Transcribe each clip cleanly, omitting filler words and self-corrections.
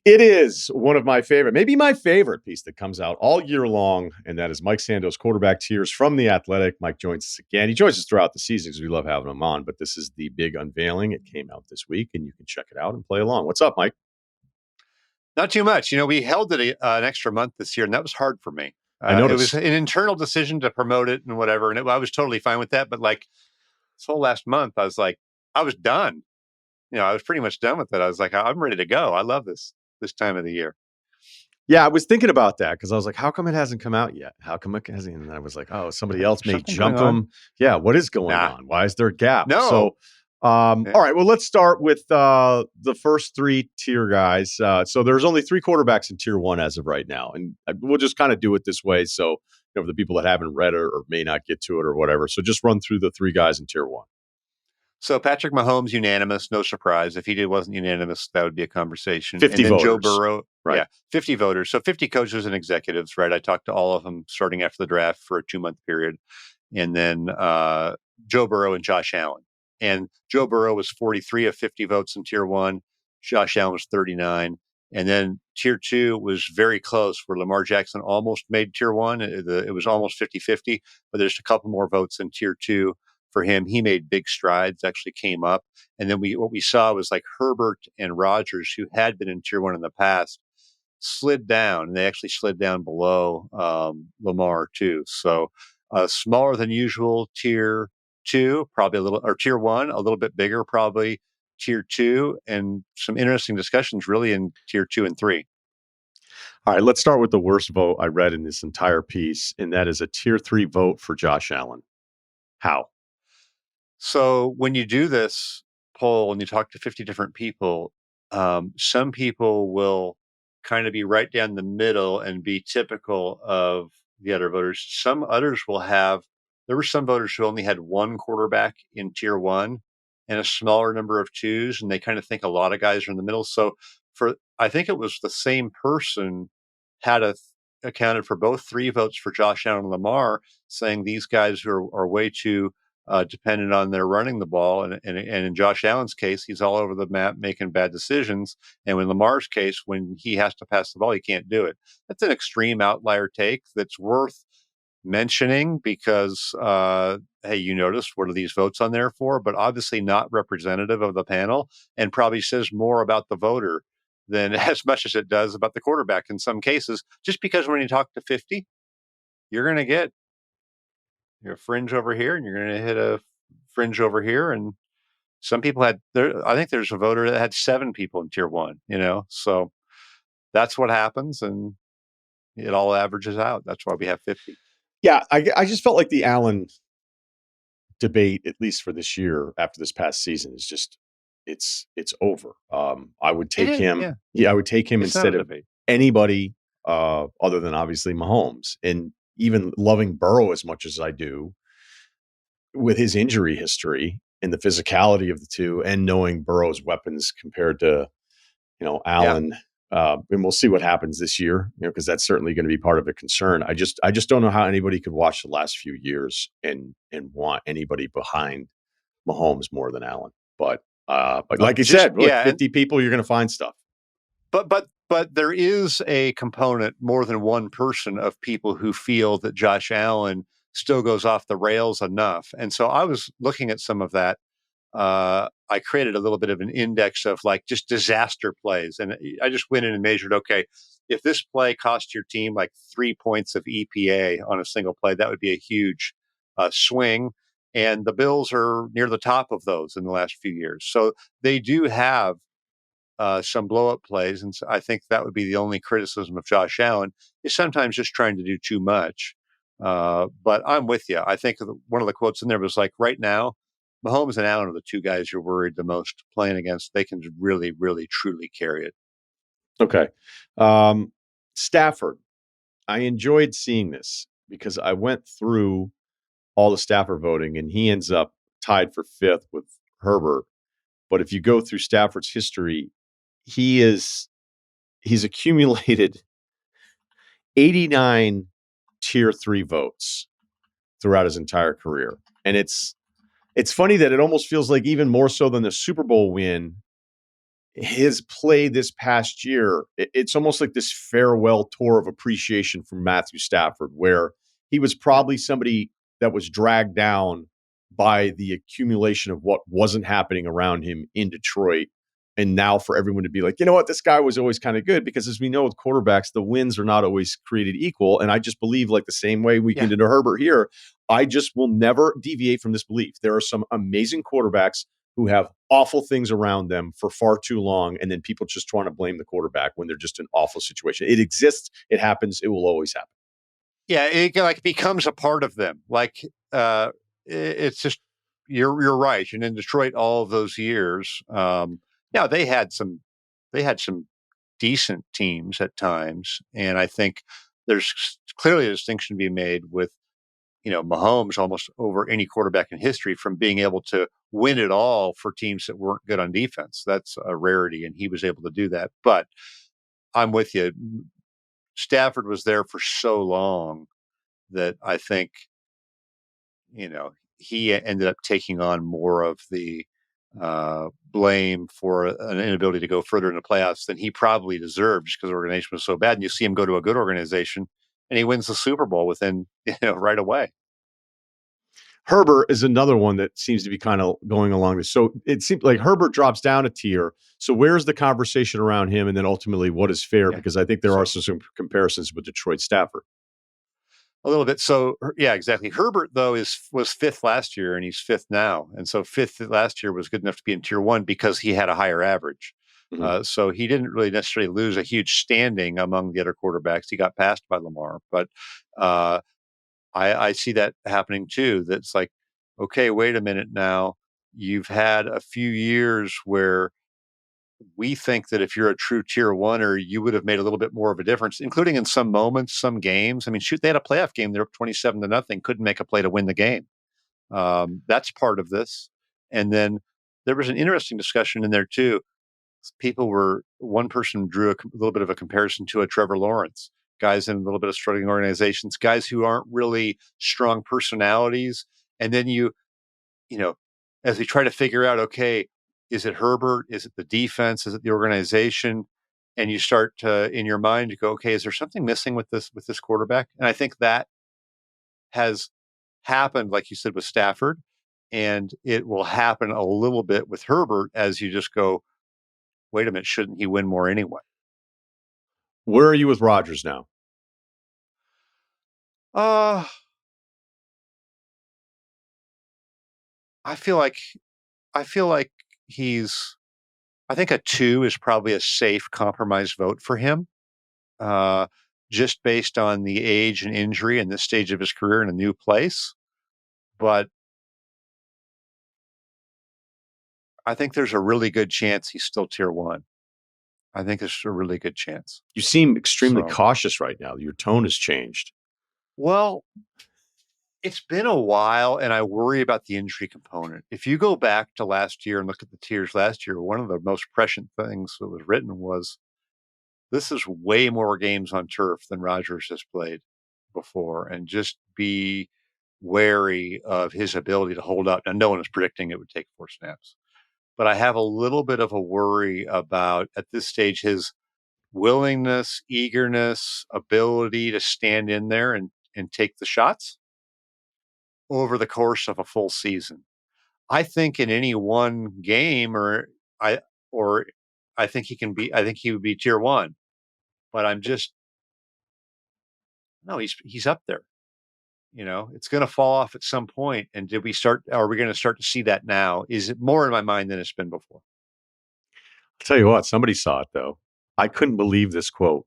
It is one of my favorite, maybe my favorite piece that comes out all year long, and that is Mike Sando's quarterback tiers from The Athletic. Mike joins us again. He joins us throughout the season because we love having him on, but this is the big unveiling. It came out this week, and you can check it out and play along. What's up, Mike? Not too much. We held it an extra month this year, and that was hard for me. I noticed. It was an internal decision to promote it and whatever, and I was totally fine with that. But like this whole last month, I was done. I was pretty much done with it. I was like, I'm ready to go. I love this time of the year. Yeah, I was thinking about that because I was like, how come it hasn't come out yet? How come it hasn't? And I was like, oh, somebody else may jump them. Yeah, what is going on? Why is there a gap? No. So, all right, well, let's start with the first three tier guys. So there's only three quarterbacks in tier one as of right now. And we'll just kind of do it this way. So, for the people that haven't read it or may not get to it or whatever. So just run through the three guys in tier one. So Patrick Mahomes, unanimous, no surprise. If he wasn't unanimous, that would be a conversation. 50 and then voters. Joe Burrow, right. Yeah, 50 voters. So 50 coaches and executives, right? I talked to all of them starting after the draft for a 2-month period. And then Joe Burrow and Josh Allen. And Joe Burrow was 43 of 50 votes in tier one. Josh Allen was 39. And then tier two was very close, where Lamar Jackson almost made tier one. It was almost 50-50, but there's a couple more votes in tier two for him. He made big strides, actually came up. And then what we saw was like Herbert and Rodgers, who had been in tier one in the past, slid down, and they actually slid down below Lamar too. So smaller than usual tier two, probably or tier one, a little bit bigger, probably tier two, and some interesting discussions really in tier 2 and 3. All right, let's start with the worst vote I read in this entire piece, and that is a tier 3 vote for Josh Allen. How? So when you do this poll and you talk to 50 different people, some people will kind of be right down the middle and be typical of the other voters. Some others there were some voters who only had one quarterback in tier one and a smaller number of twos, and they kind of think a lot of guys are in the middle. So I think it was the same person had accounted for both 3 votes for Josh Allen and Lamar, saying these guys are way too dependent on their running the ball. And in Josh Allen's case, he's all over the map making bad decisions. And in Lamar's case, when he has to pass the ball, he can't do it. That's an extreme outlier take that's worth mentioning because, hey, you noticed what are these votes on there for? But obviously not representative of the panel, and probably says more about the voter than as much as it does about the quarterback in some cases, just because when you talk to 50, you're going to get your fringe over here and you're going to hit a fringe over here. And some people I think there's a voter that had 7 people in tier one, so that's what happens. And it all averages out. That's why we have 50. Yeah. I just felt like the Allen debate, at least for this year after this past season, is just, it's over. I would take him. Yeah. I would take him instead of anybody other than obviously Mahomes. And even loving Burrow as much as I do, with his injury history and the physicality of the two, and knowing Burrow's weapons compared to, Allen. Yeah. And we'll see what happens this year, because that's certainly going to be part of a concern. I just don't know how anybody could watch the last few years and want anybody behind Mahomes more than Allen. But like you said, 50 people, you're going to find stuff. But there is a component, more than one person, of people who feel that Josh Allen still goes off the rails enough. And so I was looking at some of that. I created a little bit of an index of like just disaster plays. And I just went in and measured, okay, if this play cost your team like 3 points of EPA on a single play, that would be a huge swing. And the Bills are near the top of those in the last few years. So they do have some blow-up plays, and so I think that would be the only criticism of Josh Allen, is sometimes just trying to do too much. But I'm with you. I think one of the quotes in there was like, right now, Mahomes and Allen are the 2 guys you're worried the most playing against. They can really, really, truly carry it. Okay. Stafford. I enjoyed seeing this because I went through all the Stafford voting, and he ends up tied for 5th with Herbert. But if you go through Stafford's history, he's accumulated 89 tier 3 votes throughout his entire career. And it's funny that it almost feels like even more so than the Super Bowl win, his play this past year, it's almost like this farewell tour of appreciation from Matthew Stafford, where he was probably somebody that was dragged down by the accumulation of what wasn't happening around him in Detroit. And now for everyone to be like, you know what, this guy was always kind of good, because as we know with quarterbacks, the wins are not always created equal. And I just believe, like the same way we get into Herbert here, I just will never deviate from this belief. There are some amazing quarterbacks who have awful things around them for far too long, and then people just trying to blame the quarterback when they're just in an awful situation. It exists. It happens. It will always happen. Yeah, it like becomes a part of them. Like it's just you're right. And in Detroit, all of those years, yeah, they had some decent teams at times, and I think there's clearly a distinction to be made with Mahomes almost over any quarterback in history from being able to win it all for teams that weren't good on defense. That's a rarity, and he was able to do that. But I'm with you. Stafford was there for so long that I think, he ended up taking on more of the blame for an inability to go further in the playoffs than he probably deserved, just because the organization was so bad. And you see him go to a good organization and he wins the Super Bowl within, right away. Herbert is another one that seems to be kind of going along this. So it seems like Herbert drops down a tier. So where's the conversation around him? And then ultimately, what is fair? Because I think there are some comparisons with Detroit Stafford. A little bit. So yeah, exactly. Herbert though was fifth last year, and he's fifth now. And so fifth last year was good enough to be in tier one because he had a higher average. Mm-hmm. So he didn't really necessarily lose a huge standing among the other quarterbacks. He got passed by Lamar, but I see that happening too. That's like, okay, wait a minute now. You've had a few years where we think that if you're a true tier oneer, you would have made a little bit more of a difference, including in some moments, some games. I mean, shoot, they had a playoff game. They were 27-0, couldn't make a play to win the game. That's part of this. And then there was an interesting discussion in there too. One person drew a little bit of a comparison to a Trevor Lawrence, guys in a little bit of struggling organizations, guys who aren't really strong personalities. And then as we try to figure out, okay, is it Herbert? Is it the defense? Is it the organization? And you start to, in your mind, to go, okay, is there something missing with this quarterback? And I think that has happened, like you said, with Stafford, and it will happen a little bit with Herbert as you just go, wait a minute, shouldn't he win more anyway? Where are you with Rodgers now? I feel like I think a 2 is probably a safe compromise vote for him, just based on the age and injury and this stage of his career in a new place. But I think there's a really good chance he's still tier 1. I think there's a really good chance. You seem extremely cautious right now. Your tone has changed. Well, it's been a while, and I worry about the injury component. If you go back to last year and look at the tiers last year, one of the most prescient things that was written was, this is way more games on turf than Rodgers has played before, and just be wary of his ability to hold up. Now, no one is predicting it would take 4 snaps, but I have a little bit of a worry about, at this stage, his willingness, eagerness, ability to stand in there and take the shots over the course of a full season. I think in any one game, I think he would be tier 1, but he's up there. It's going to fall off at some point. And are we going to start to see that now? Is it more in my mind than it's been before? I'll tell you what, somebody saw it though. I couldn't believe this quote.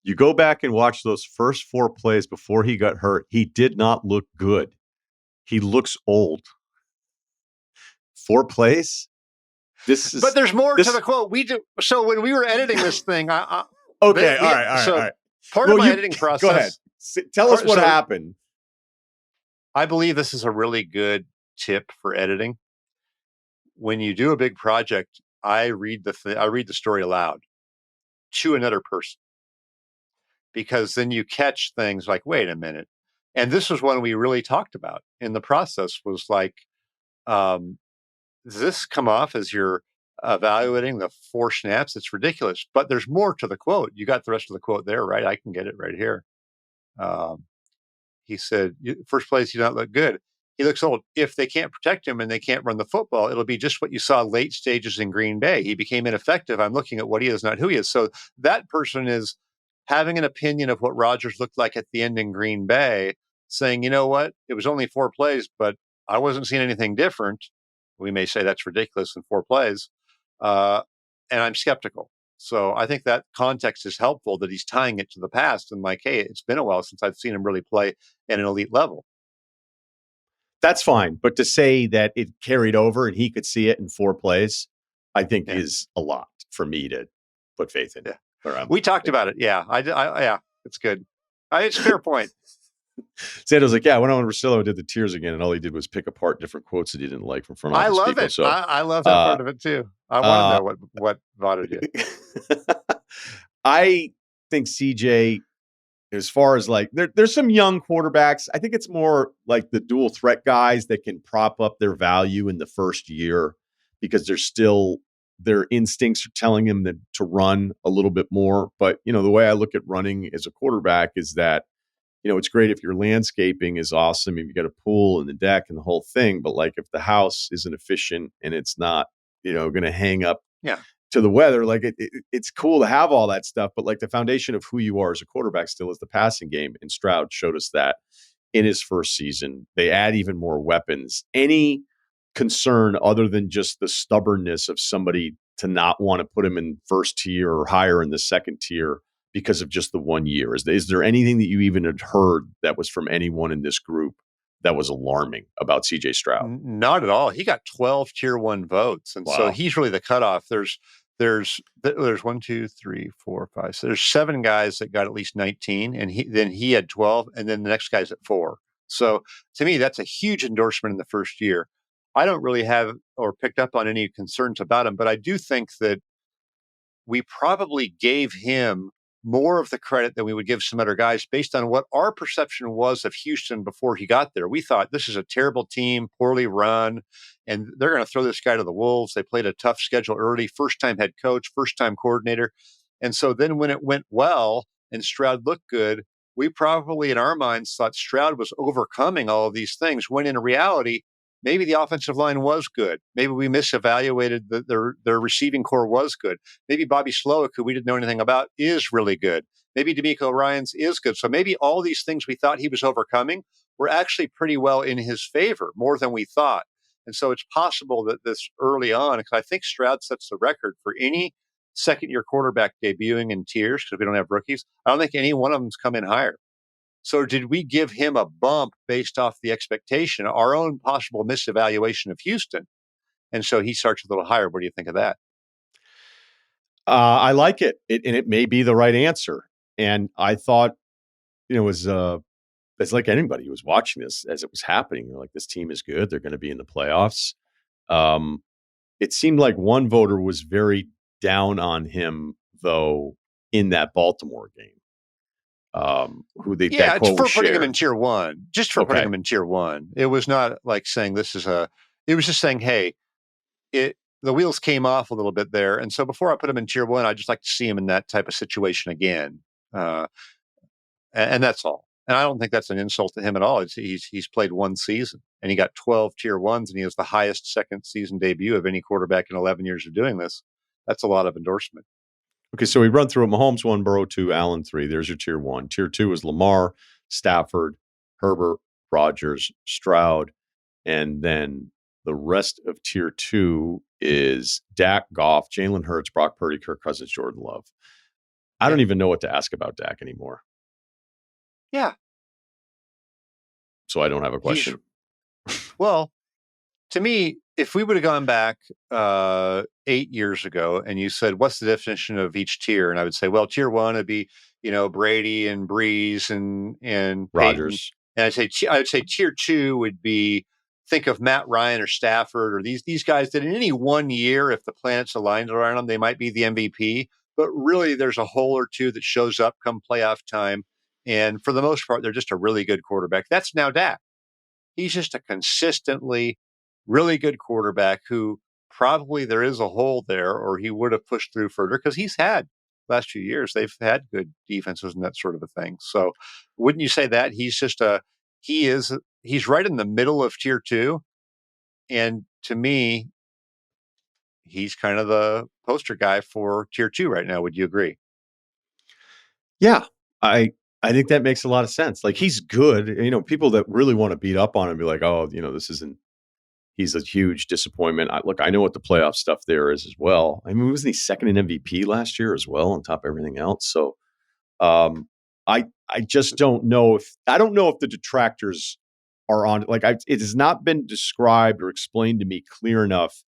You go back and watch those first 4 plays before he got hurt. He did not look good. He looks old. 4 plays? But there's more to the quote. We do. So when we were editing this thing, okay, all right. Part of my editing process. Go ahead. Tell us what happened. I believe this is a really good tip for editing. When you do a big project, I read the story aloud to another person, because then you catch things like, wait a minute. And this was one we really talked about in the process, was like, does this come off as you're evaluating the 4 snaps? It's ridiculous. But there's more to the quote. You got the rest of the quote there, right? I can get it right here. Um, he said, first place, he not look good. He looks old. If they can't protect him and they can't run the football, it'll be just what you saw late stages in Green Bay. He became ineffective. I'm looking at what he is, not who he is. So that person is having an opinion of what Rodgers looked like at the end in Green Bay, saying, you know what? It was only 4 plays, but I wasn't seeing anything different. We may say that's ridiculous in 4 plays. And I'm skeptical. So I think that context is helpful, that he's tying it to the past and like, hey, it's been a while since I've seen him really play at an elite level. That's fine. But to say that it carried over and he could see it in 4 plays, I think is a lot for me to put faith in. Yeah. We talked about it. Yeah. Yeah, it's good. It's a fair point. Sando's like, yeah, when Russillo did the tiers again, and all he did was pick apart different quotes that he didn't like from front office people. I love people. it. So, I love that part of it too. I want to know what bothered you. I think CJ, as far as like, there's some young quarterbacks. I think it's more like the dual threat guys that can prop up their value in the first year because they're still, their instincts are telling them to run a little bit more. But, the way I look at running as a quarterback is that, it's great if your landscaping is awesome, if you got a pool and the deck and the whole thing. But like if the house isn't efficient and it's not, going to hang up to the weather, like it's cool to have all that stuff. But like the foundation of who you are as a quarterback still is the passing game. And Stroud showed us that in his first season. They add even more weapons. Any concern other than just the stubbornness of somebody to not want to put him in first tier or higher in the second tier because of just the 1 year? Is there anything that you even had heard that was from anyone in this group that was alarming about CJ Stroud? Not at all. He got 12 tier 1 votes. And so he's really the cutoff. There's 1, 2, 3, 4, 5. So there's 7 guys that got at least 19, and he had 12, and then the next guy's at 4. So to me, that's a huge endorsement in the first year. I don't really have or picked up on any concerns about him, but I do think that we probably gave him more of the credit than we would give some other guys based on what our perception was of Houston before he got there. We thought this is a terrible team, poorly run, and they're going to throw this guy to the wolves. They played a tough schedule early, first-time head coach, first-time coordinator. And so then when it went well and Stroud looked good, we probably in our minds thought Stroud was overcoming all of these things, when in reality, maybe the offensive line was good. Maybe we misevaluated their receiving core was good. Maybe Bobby Slowick, who we didn't know anything about, is really good. Maybe D'Amico Ryans is good. So maybe all these things we thought he was overcoming were actually pretty well in his favor, more than we thought. And so it's possible that this early on, because I think Stroud sets the record for any second-year quarterback debuting in tiers, because we don't have rookies. I don't think any one of them's come in higher. So did we give him a bump based off the expectation, our own possible misevaluation of Houston? And so he starts a little higher. What do you think of that? I like it. And it may be the right answer. And I thought, it's like anybody who was watching this as it was happening. They're like, this team is good. They're going to be in the playoffs. It seemed like one voter was very down on him, though, in that Baltimore game. Who they it's for putting him in tier 1, just for putting him in tier 1. It was not like saying it was just saying, hey, the wheels came off a little bit there. And so before I put him in tier 1, I'd just like to see him in that type of situation again. And that's all. And I don't think that's an insult to him at all. He's played 1 season and he got 12 tier 1s, and he has the highest second season debut of any quarterback in 11 years of doing this. That's a lot of endorsement. Okay, so we run through it. Mahomes 1, Burrow 2, Allen 3. There's your tier 1. Tier 2 is Lamar, Stafford, Herbert, Rodgers, Stroud. And then the rest of tier 2 is Dak, Goff, Jalen Hurts, Brock Purdy, Kirk Cousins, Jordan Love. I don't even know what to ask about Dak anymore. Yeah. So I don't have a question. Well, to me, if we would have gone back 8 years ago and you said, what's the definition of each tier? And I would say, well, tier 1 would be, Brady and Breeze and Rodgers. And I would say tier 2 would be, think of Matt Ryan or Stafford or these guys that in any 1 year, if the planets aligned around them, they might be the MVP. But really, there's a hole or two that shows up come playoff time. And for the most part, they're just a really good quarterback. That's now Dak. He's just a consistently really good quarterback who probably there is a hole there, or he would have pushed through further because he's had last few years they've had good defenses and that sort of a thing. So, wouldn't you say that he's right in the middle of tier two, and to me, he's kind of the poster guy for tier two right now. Would you agree? Yeah, I think that makes a lot of sense. Like he's good. People that really want to beat up on him be like, oh, this isn't. He's a huge disappointment. I know what the playoff stuff there is as well. I mean, wasn't he second in MVP last year as well, on top of everything else? So, I just don't know if the detractors are on. Like, it has not been described or explained to me clear enough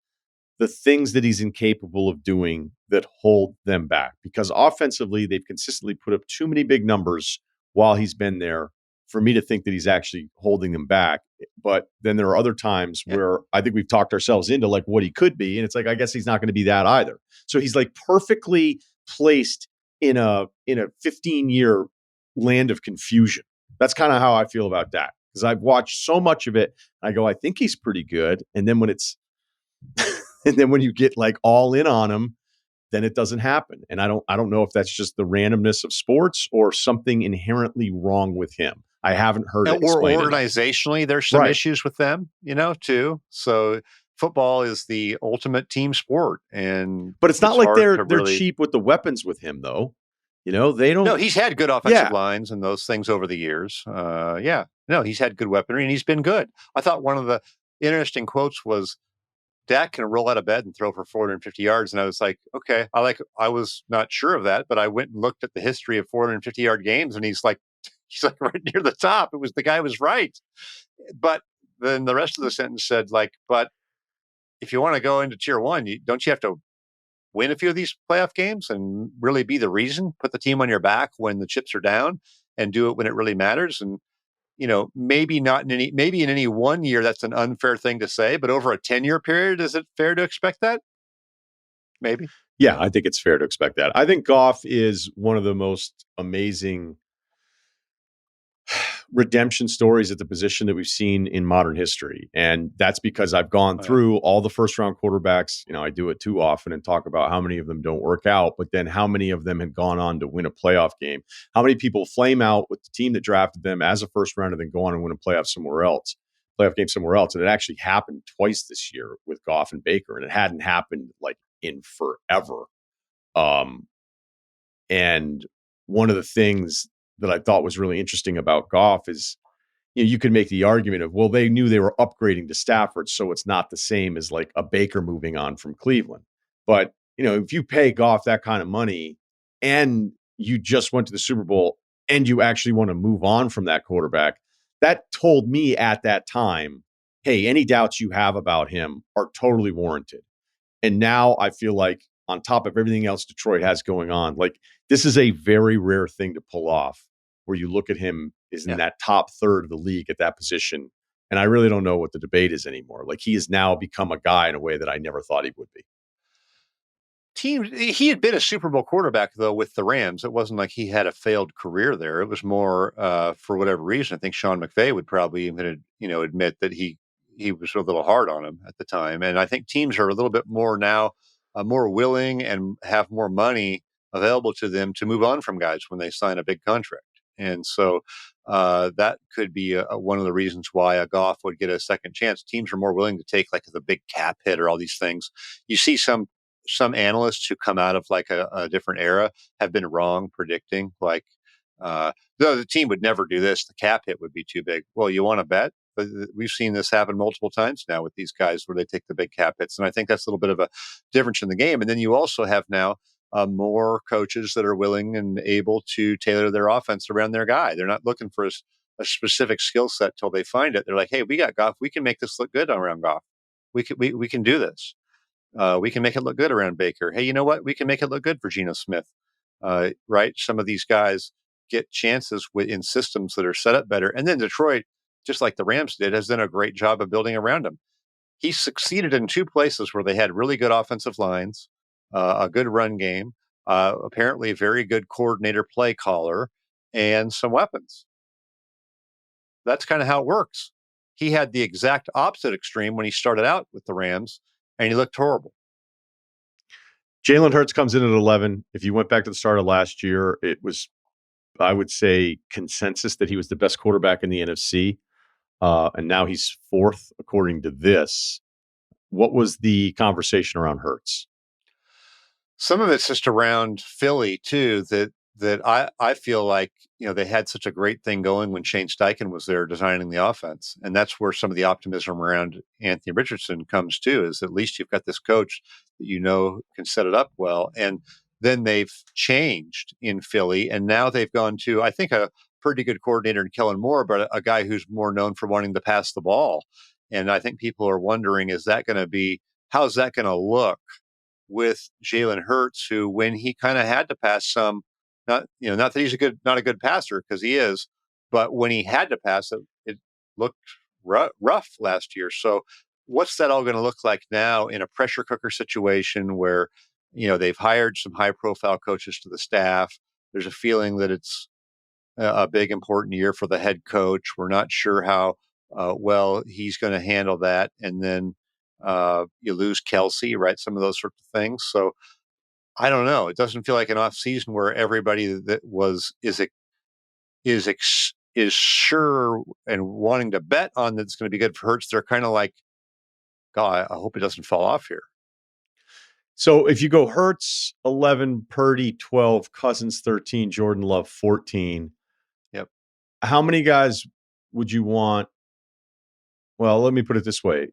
the things that he's incapable of doing that hold them back. Because offensively, they've consistently put up too many big numbers while he's been there for me to think that he's actually holding them back. But then there are other times where I think we've talked ourselves into like what he could be. And it's like, I guess he's not going to be that either. So he's like perfectly placed in a 15-year land of confusion. That's kind of how I feel about Dak. Because I've watched so much of it. I go, I think he's pretty good. And then when it's and then when you get like all in on him, then it doesn't happen. And I don't know if that's just the randomness of sports or something inherently wrong with him. I haven't heard it Or explained organizationally, there's some issues with them, too. So football is the ultimate team sport, but it's not like they're cheap with the weapons with him, though. They don't. No, he's had good offensive lines and those things over the years. No, he's had good weaponry and he's been good. I thought one of the interesting quotes was Dak can roll out of bed and throw for 450 yards. And I was like, okay, I was not sure of that, but I went and looked at the history of 450-yard games, and he's like right near the top. The guy was right. But then the rest of the sentence said, like, but if you want to go into tier one, don't you have to win a few of these playoff games and really be the reason, put the team on your back when the chips are down and do it when it really matters? And maybe in any one year, that's an unfair thing to say, but over a 10-year period, is it fair to expect that? Maybe. Yeah, I think it's fair to expect that. I think Goff is one of the most amazing redemption stories at the position that we've seen in modern history. And that's because I've gone through all the first round quarterbacks. I do it too often and talk about how many of them don't work out, but then how many of them had gone on to win a playoff game. How many people flame out with the team that drafted them as a first rounder, then go on and win a playoff game somewhere else. And it actually happened twice this year with Goff and Baker, and it hadn't happened like in forever. And one of the things that I thought was really interesting about Goff is, you could make the argument of, well, they knew they were upgrading to Stafford, so it's not the same as like a Baker moving on from Cleveland. But, if you pay Goff that kind of money and you just went to the Super Bowl and you actually want to move on from that quarterback, that told me at that time, hey, any doubts you have about him are totally warranted. And now I feel like, on top of everything else Detroit has going on, like this is a very rare thing to pull off, where you look at him is in that top third of the league at that position. And I really don't know what the debate is anymore. Like he has now become a guy in a way that I never thought he would be. He had been a Super Bowl quarterback, though, with the Rams. It wasn't like he had a failed career there. It was more for whatever reason. I think Sean McVay would probably admit that he was a little hard on him at the time. And I think teams are a little bit more now, more willing and have more money available to them to move on from guys when they sign a big contract. And so that could be one of the reasons why a Goff would get a second chance. Teams are more willing to take like the big cap hit or all these things. You see some analysts who come out of like a different era have been wrong predicting like the team would never do this. The cap hit would be too big. Well, you want to bet? We've seen this happen multiple times now with these guys where they take the big cap hits. And I think that's a little bit of a difference in the game. And then you also have now more coaches that are willing and able to tailor their offense around their guy. They're not looking for a specific skill set till they find it. They're like, hey, we got Goff. We can make this look good around Goff. We can do this. We can make it look good around Baker. Hey, you know what? We can make it look good for Geno Smith. Right? Some of these guys get chances in systems that are set up better. And then Detroit, just like the Rams did, has done a great job of building around him. He succeeded in two places where they had really good offensive lines, a good run game, apparently a very good coordinator play caller, and some weapons. That's kind of how it works. he had the exact opposite extreme when he started out with the Rams, and he looked horrible. Jalen Hurts comes in at 11. If you went back to the start of last year, it was, I would say, consensus that he was the best quarterback in the NFC. And now he's fourth, according to this. What was the conversation around Hurts? Some of it's just around Philly too. That I feel like, they had such a great thing going when Shane Steichen was there designing the offense, and that's where some of the optimism around Anthony Richardson comes too. Is at least you've got this coach that can set it up well, and then they've changed in Philly, and now they've gone to, I think, a pretty good coordinator in Kellen Moore, but a guy who's more known for wanting to pass the ball. And I think people are wondering, how's that going to look with Jalen Hurts, who, when he kind of had to pass some, not that he's not a good passer, because he is, but when he had to pass it looked rough last year. So what's that all going to look like now in a pressure cooker situation where, they've hired some high profile coaches to the staff? There's a feeling that it's a big, important year for the head coach. We're not sure how well he's going to handle that. And then you lose Kelsey, right? Some of those sorts of things. So I don't know. It doesn't feel like an off season where everybody that is sure and wanting to bet on that's going to be good for Hurts. They're kind of like, God, I hope it doesn't fall off here. So if you go Hurts 11, Purdy 12, Cousins 13, Jordan Love 14. Yep. How many guys would you want? Well, let me put it this way.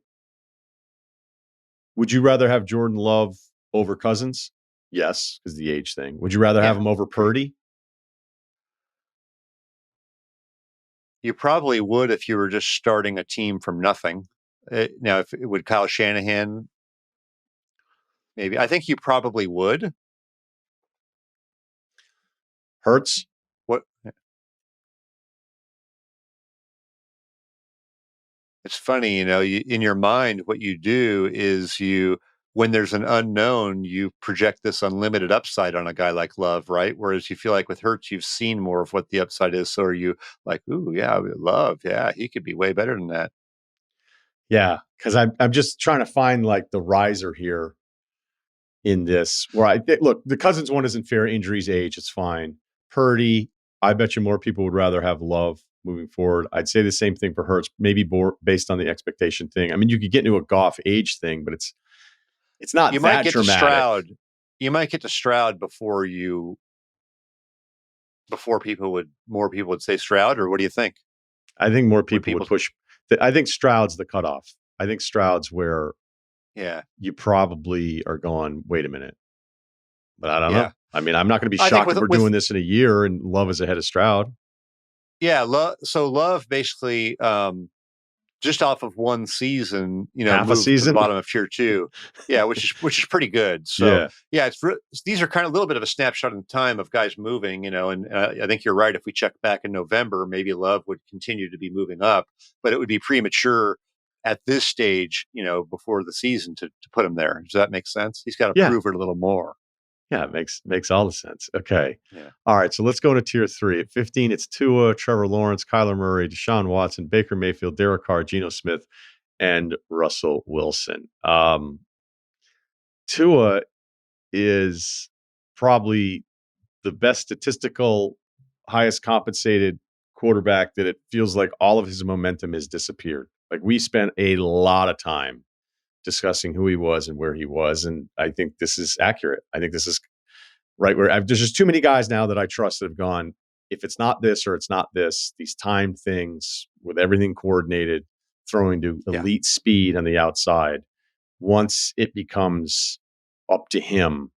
Would you rather have Jordan Love over Cousins? Yes, because the age thing. Would you rather have him over Purdy? You probably would if you were just starting a team from nothing. Now, would Kyle Shanahan? Maybe. I think you probably would. Hurts? What? It's funny, in your mind, what you do is when there's an unknown, you project this unlimited upside on a guy like Love, right? Whereas you feel like with Hurts, you've seen more of what the upside is. So are you like, ooh, yeah, Love, yeah, he could be way better than that. Yeah, because I'm just trying to find like the riser here in this. Where look, the Cousins one isn't fair. Injuries, age, it's fine. Purdy, I bet you more people would rather have Love moving forward. I'd say the same thing for Hurts, maybe more based on the expectation thing. I mean, you could get into a Goff age thing, but it's not that dramatic. You might get to Stroud before more people would say Stroud, or what do you think? I think more people would push. I think Stroud's the cutoff. I think Stroud's where you probably are going, wait a minute. But I don't know. I mean, I'm not going to be shocked if we're doing this in a year and Love is ahead of Stroud. Yeah. So Love basically, just off of one season, half a season to the bottom of tier 2. Yeah. Which is pretty good. So these are kind of a little bit of a snapshot in time of guys moving, and I think you're right. If we check back in November, maybe Love would continue to be moving up, but it would be premature at this stage, before the season to put him there. Does that make sense? He's got to prove it a little more. Yeah, it makes all the sense. Okay. Yeah. All right. So let's go to tier 3. At 15, it's Tua, Trevor Lawrence, Kyler Murray, Deshaun Watson, Baker Mayfield, Derek Carr, Geno Smith, and Russell Wilson. Tua is probably the best statistical, highest compensated quarterback that it feels like all of his momentum has disappeared. Like we spent a lot of time discussing who he was and where he was. And I think this is accurate. I think this is right where there's just too many guys now that I trust that have gone, if it's not this or it's not this, these timed things with everything coordinated, throwing to elite speed on the outside. Once it becomes up to him,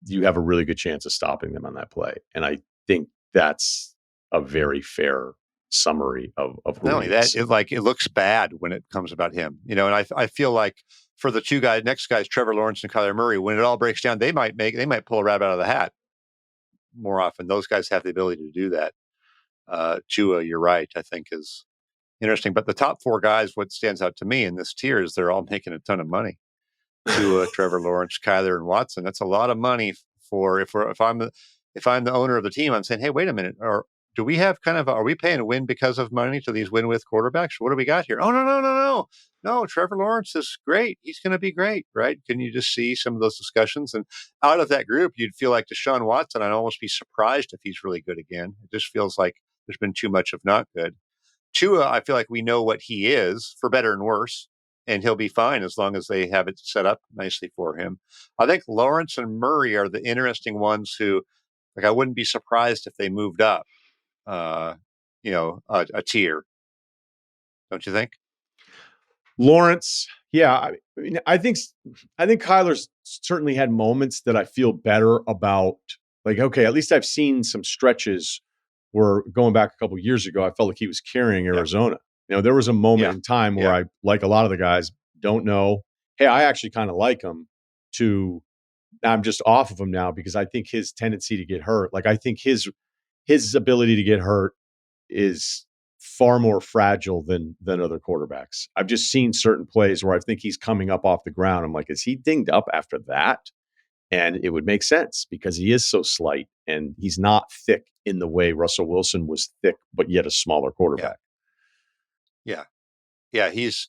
you have a really good chance of stopping them on that play. And I think that's a very fair summary of who not only that, it looks bad when it comes about him, and I feel like for the next guys, Trevor Lawrence and Kyler Murray, when it all breaks down, they might pull a rabbit out of the hat more often. Those guys have the ability to do that. Tua, you're right, I think is interesting. But the top 4 guys, what stands out to me in this tier is they're all making a ton of money. Tua, Trevor Lawrence, Kyler, and Watson. That's a lot of money for if I'm the owner of the team. I'm saying, hey, wait a minute, do we have are we paying a win because of money to these win with quarterbacks? What do we got here? Oh, no, no, no, no. No, Trevor Lawrence is great. He's going to be great, right? Can you just see some of those discussions? And out of that group, you'd feel like Deshaun Watson. I'd almost be surprised if he's really good again. It just feels like there's been too much of not good. Tua, I feel like we know what he is, for better and worse, and he'll be fine as long as they have it set up nicely for him. I think Lawrence and Murray are the interesting ones who, like, I wouldn't be surprised if they moved up, uh, a tier. Don't you think? Lawrence, yeah, I think Kyler's certainly had moments that I feel better about. Like, okay, at least I've seen some stretches where, going back a couple of years ago, I felt like he was carrying Arizona. There was a moment in time where I, like a lot of the guys, don't know, hey, I actually kind of like him, to I'm just off of him now because I think his tendency to get hurt, like I think his ability to get hurt is far more fragile than other quarterbacks. I've just seen certain plays where I think he's coming up off the ground. I'm like, is he dinged up after that? And it would make sense because he is so slight and he's not thick in the way Russell Wilson was thick, but yet a smaller quarterback. Yeah. He's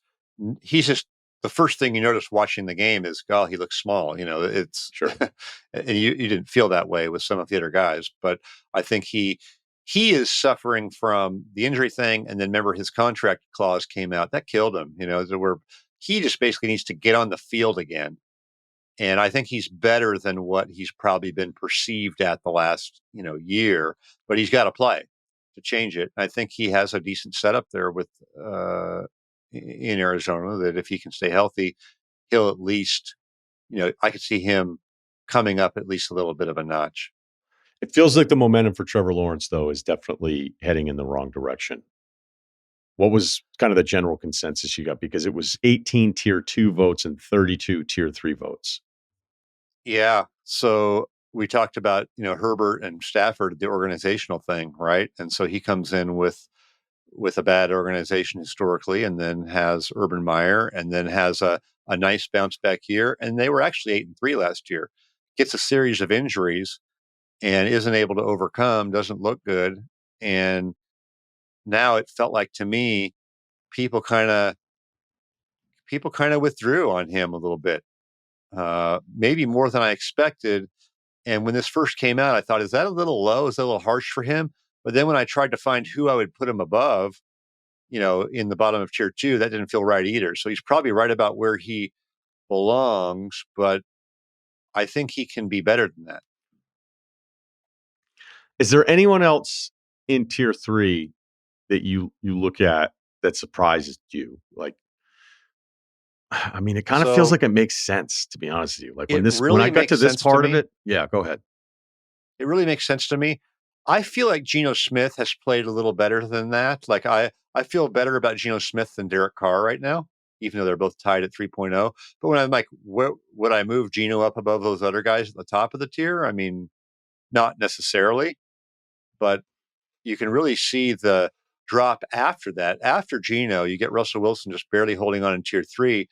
just, the first thing you notice watching the game is, God, he looks small. It's sure. And you didn't feel that way with some of the other guys, but I think he is suffering from the injury thing. And then remember, his contract clause came out that killed him. Where he just basically needs to get on the field again. And I think he's better than what he's probably been perceived at the last, year, but he's got to play to change it. I think he has a decent setup there with, in Arizona, that if he can stay healthy, he'll at least, I could see him coming up at least a little bit of a notch. It feels like the momentum for Trevor Lawrence, though, is definitely heading in the wrong direction. What was kind of the general consensus you got? Because it was 18 tier 2 votes and 32 tier 3 votes. Yeah. So we talked about, Herbert and Stafford, the organizational thing, right? And so he comes in with a bad organization historically, and then has Urban Meyer, and then has a nice bounce back year. And they were actually 8-3 last year. Gets a series of injuries and isn't able to overcome, doesn't look good. And now it felt like, to me, people kind of withdrew on him a little bit, maybe more than I expected. And when this first came out, I thought, is that a little low? Is that a little harsh for him? But then when I tried to find who I would put him above, in the bottom of tier 2, that didn't feel right either. So he's probably right about where he belongs, but I think he can be better than that. Is there anyone else in tier 3 that you look at that surprises you? Like, I mean, it kind of feels like it makes sense, to be honest with you. Like when I got to this part of it, yeah, go ahead. It really makes sense to me. I feel like Geno Smith has played a little better than that. Like I feel better about Geno Smith than Derek Carr right now, even though they're both tied at 3.0. But when I'm like, would I move Geno up above those other guys at the top of the tier? I mean, not necessarily, but you can really see the drop after that. After Geno, you get Russell Wilson just barely holding on in tier 3.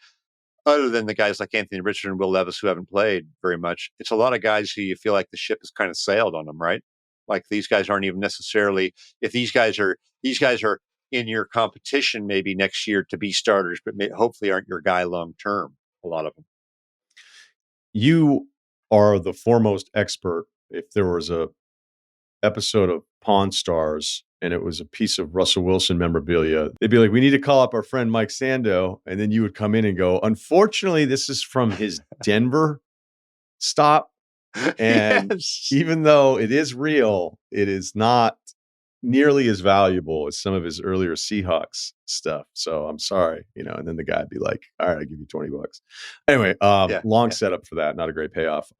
Other than the guys like Anthony Richardson and Will Levis who haven't played very much, it's a lot of guys who you feel like the ship has kind of sailed on them, right? Like these guys aren't even necessarily, if these guys are in your competition maybe next year to be starters, but hopefully aren't your guy long term. A lot of them. You are the foremost expert. If there was a episode of Pawn Stars and it was a piece of Russell Wilson memorabilia, they'd be like, we need to call up our friend Mike Sando. And then you would come in and go, unfortunately, this is from his Denver stop. And even though it is real, it is not nearly as valuable as some of his earlier Seahawks stuff. So I'm sorry, and then the guy'd be like, all right, I'll give you $20. Anyway, long setup for that. Not a great payoff.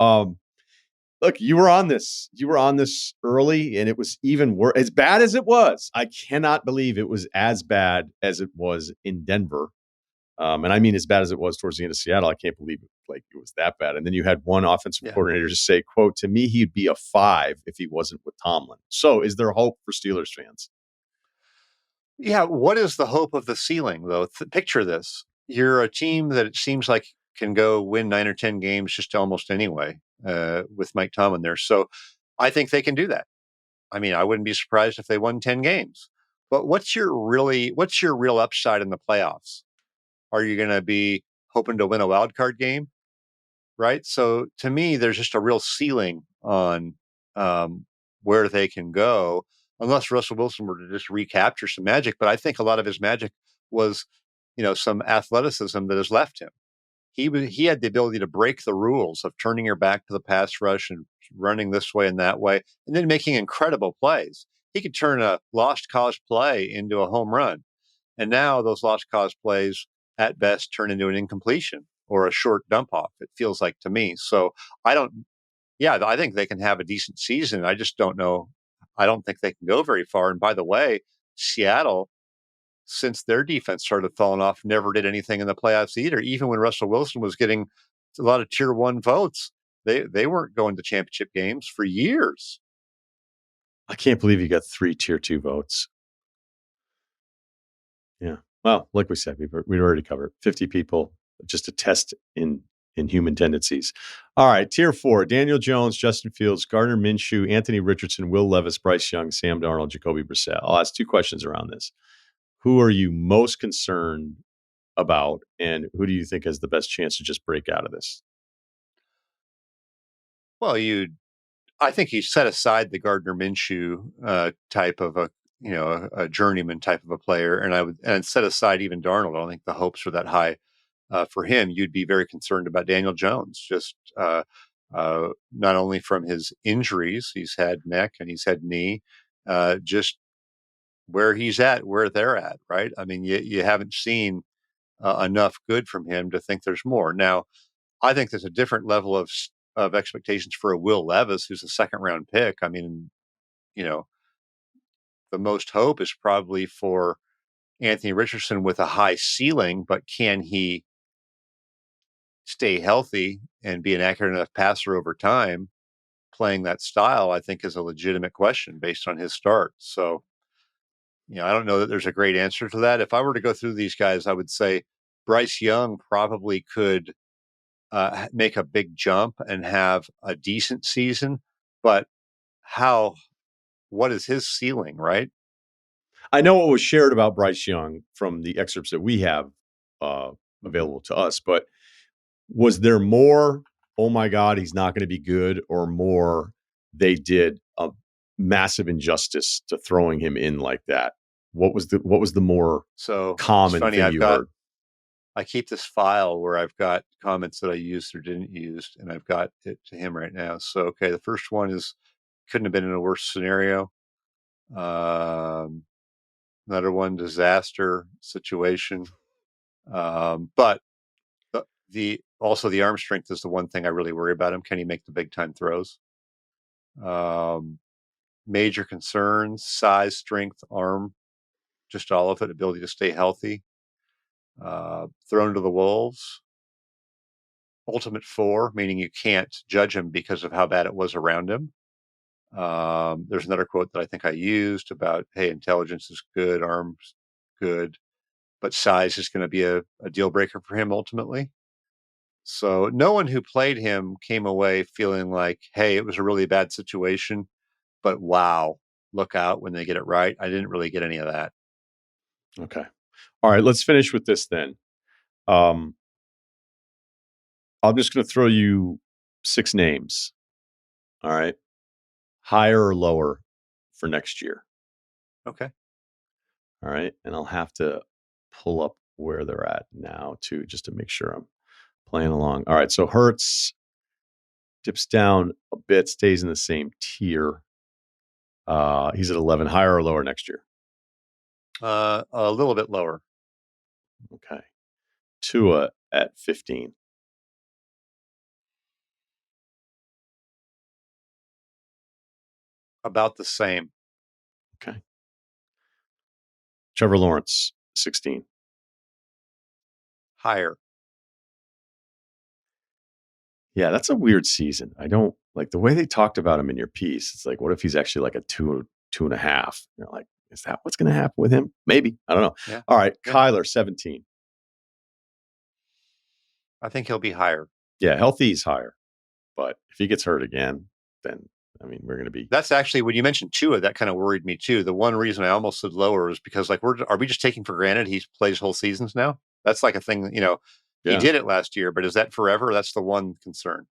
Look, you were on this early, and it was even worse. As bad as it was, I cannot believe it was as bad as it was in Denver. And I mean, as bad as it was towards the end of Seattle, I can't believe it was that bad. And then you had one offensive coordinator just say, quote, to me, he'd be a 5 if he wasn't with Tomlin. So is there hope for Steelers fans? Yeah. What is the hope of the ceiling, though? Picture this. You're a team that it seems like can go win 9 or 10 games just almost anyway, with Mike Tomlin there. So I think they can do that. I mean, I wouldn't be surprised if they won 10 games. But what's your real upside in the playoffs? Are you going to be hoping to win a wild card game? Right. So to me, there's just a real ceiling on where they can go, unless Russell Wilson were to just recapture some magic. But I think a lot of his magic was, some athleticism that has left him. He had the ability to break the rules of turning your back to the pass rush and running this way and that way, and then making incredible plays. He could turn a lost cause play into a home run. And now those lost cause plays at best turn into an incompletion or a short dump off, it feels like to me. So I think they can have a decent season. I just don't know. I don't think they can go very far. And by the way, Seattle, since their defense started falling off, never did anything in the playoffs either. Even when Russell Wilson was getting a lot of tier 1 votes, they weren't going to championship games for years. I can't believe you got 3 tier 2 votes. Yeah. Well, like we said, we'd already covered 50 people, just a test in human tendencies. All right. Tier 4, Daniel Jones, Justin Fields, Gardner Minshew, Anthony Richardson, Will Levis, Bryce Young, Sam Darnold, Jacoby Brissett. I'll ask 2 questions around this. Who are you most concerned about, and who do you think has the best chance to just break out of this? Well, I think you set aside the Gardner Minshew type of a journeyman type of a player, and set aside even Darnold. I don't think the hopes are that high for him. You'd be very concerned about Daniel Jones, just not only from his injuries, he's had neck and he's had knee, just where he's at, where they're at, right? I mean, you haven't seen enough good from him to think there's more. Now, I think there's a different level of expectations for a Will Levis, who's a second round pick. I mean, the most hope is probably for Anthony Richardson with a high ceiling, but can he stay healthy and be an accurate enough passer over time? Playing that style, I think, is a legitimate question based on his start. So, I don't know that there's a great answer to that. If I were to go through these guys, I would say Bryce Young probably could make a big jump and have a decent season, but what is his ceiling, right? I know what was shared about Bryce Young from the excerpts that we have available to us, but was there more, oh my God, he's not going to be good, or more, they did a massive injustice to throwing him in like that? What was the more common thing you heard? I keep this file where I've got comments that I used or didn't use, and I've got it to him right now. So, okay, the first one is couldn't have been in a worse scenario. Another one, disaster situation. But also the arm strength is the one thing I really worry about him. Can he make the big time throws? Major concerns: size, strength, arm, just all of it, ability to stay healthy. Thrown to the wolves. Ultimate 4, meaning you can't judge him because of how bad it was around him. There's another quote that I think I used about, hey, intelligence is good, arms good, but size is going to be a deal breaker for him ultimately. So no one who played him came away feeling like, hey, it was a really bad situation, but wow, look out when they get it right. I didn't really get any of that. Okay. All right, let's finish with this then. I'm just going to throw you 6 names. All right. Higher or lower for next year. Okay. All right. And I'll have to pull up where they're at now too, just to make sure I'm playing along. All right. So Hurts dips down a bit, stays in the same tier. He's at 11. Higher or lower next year? A little bit lower. Okay. Tua at 15. About the same. Okay. Trevor Lawrence, 16. Higher. Yeah, that's a weird season. I don't like the way they talked about him in your piece. It's like, what if he's actually like a 2.5? You're like, is that what's going to happen with him? Maybe. I don't know. Yeah. All right. Yeah. Kyler, 17. I think he'll be higher. Yeah, healthy is higher. But if he gets hurt again, then I mean, we're going to be. That's actually, when you mentioned Tua, that kind of worried me too. The one reason I almost said lower is because, like, are we just taking for granted he plays whole seasons now? That's like a thing, he did it last year, but is that forever? That's the one concern.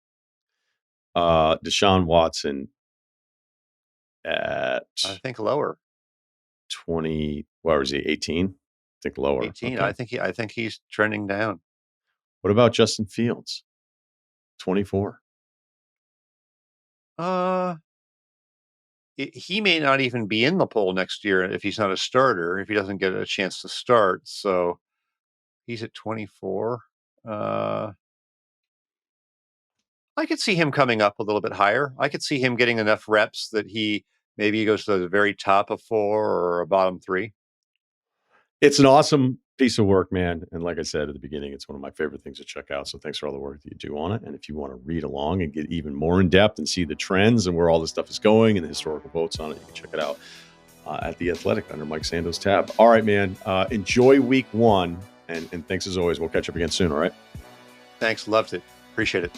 Deshaun Watson at, I think lower. 20, what was he, 18? I think lower. 18. Okay. I think he's trending down. What about Justin Fields? 24. He may not even be in the poll next year if he's not a starter, if he doesn't get a chance to start. So he's at 24. I could see him coming up a little bit higher. I could see him getting enough reps that maybe he goes to the very top of 4 or a bottom 3. It's an awesome piece of work, man. And like I said at the beginning, it's one of my favorite things to check out. So thanks for all the work that you do on it. And if you want to read along and get even more in depth and see the trends and where all this stuff is going and the historical votes on it, you can check it out at The Athletic under Mike Sando's tab. All right, man. Enjoy week 1. And thanks as always. We'll catch up again soon. All right. Thanks. Loved it. Appreciate it.